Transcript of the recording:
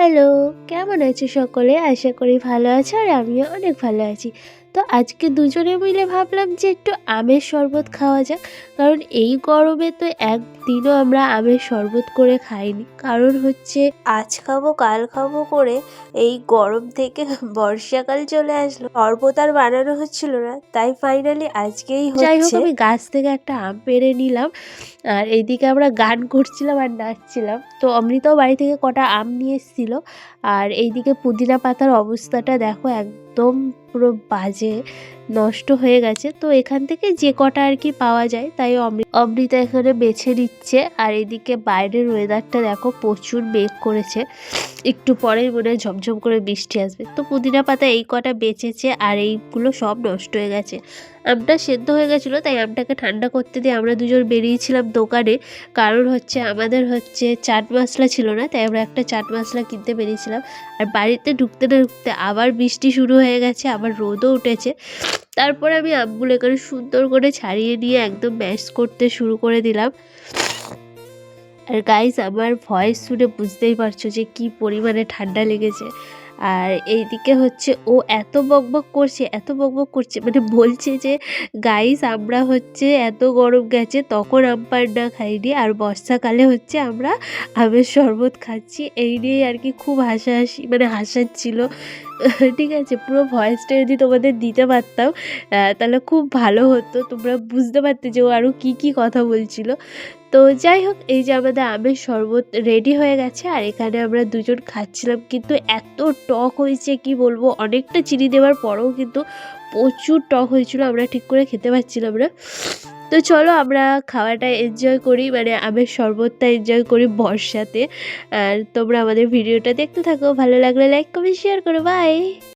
Hello, কেমন আছো সকলে? আশা করি ভালো আছো আর আমিও অনেক ভালো আছি। তো আজকে দুজনে মিলে ভাবলাম যে একটু আমের শরবত খাওয়া যাক। কারণ এই গরমে তো একদিনও আমরা আমের শরবত করে খাইনি। কারণ হচ্ছে আজ খাবো কাল খাবো করে এই গরম থেকে বর্ষাকাল চলে আসলো। শরবত আর বানানো হচ্ছিল না, তাই ফাইনালি আজকেই হচ্ছে। যাই হোক, আমি গাছ থেকে একটা আম পেড়ে নিলাম আর এইদিকে আমরা গান করছিলাম আর নাচছিলাম। তো অমৃতাও বাড়ি থেকে কটা আম নিয়ে এসেছিল। আর এইদিকে পুদিনা পাতার অবস্থাটা দেখো, একদম পুরো বাজে, নষ্ট হয়ে গেছে। তো এখান থেকে যে কটা আর কি পাওয়া যায় তাই অমৃতা এখানে বেছে নিচ্ছে। আর এদিকে বাইরের ওয়েদারটা দেখো, প্রচুর মেঘ করেছে, একটু পরেই মনে হয় ঝমঝম করে বৃষ্টি আসবে। তো পুদিনা পাতা এই কটা বেঁচেছে আর এইগুলো সব নষ্ট হয়ে গেছে। আমটা সেদ্ধ হয়ে গেছিলো, তাই আমটাকে ঠান্ডা করতে দিয়ে আমরা দুজন বেরিয়েছিলাম দোকানে। কারণ হচ্ছে আমাদের হচ্ছে চাট মশলা ছিল না, তাই আমরা একটা চাট মশলা কিনতে বেরিয়েছিলাম। আর বাড়িতে ঢুকতে না ঢুকতে আবার বৃষ্টি শুরু হয়ে গেছে, আবার রোদও উঠেছে। তারপরে আমি আমগুলো এখানে সুন্দর করে ছাড়িয়ে নিয়ে একদম ম্যাশ করতে শুরু করে দিলাম। আর গাইস, আমার ভয়েস শুনে বুঝতেই পারছো যে কি পরিমাণে ঠান্ডা লেগেছে। আর এইদিকে হচ্ছে ও এত বকবক করছে, মানে বলছে যে গাইস আমরা হচ্ছে এত গরম গেছে তখন আম পান্না খাইনি, আর বর্ষাকালে হচ্ছে আমরা আমের শরবত খাচ্ছি। এই নিয়ে আর কি খুব হাসাহাসি, মানে হাসাচ্ছিল। ঠিক আছে, পুরো ভয়েসটা যদি তোমাদের দিতে পারতাম তাহলে খুব ভালো হতো, তোমরা বুঝতে পারতে যে ও আরও কী কথা বলছিল। তো যাই হোক, এই যে আমাদের আমের শরবত রেডি হয়ে গেছে আর এখানে আমরা দুজন খাচ্ছিলাম। কিন্তু এত টক হয়েছে কি বলবো, অনেকটা চিনি দেওয়ার পরেও কিন্তু প্রচুর টক হয়েছিল, আমরা ঠিক করে খেতে পারছিলাম না। তো চলো আমরা খাওয়াটা এনজয় করি, মানে আমের শরবতটা এনজয় করি বর্ষাতে। আর তোমরা আমাদের ভিডিওটা দেখতে থাকো, ভালো লাগলে লাইক কমেন্ট শেয়ার করো, বাই।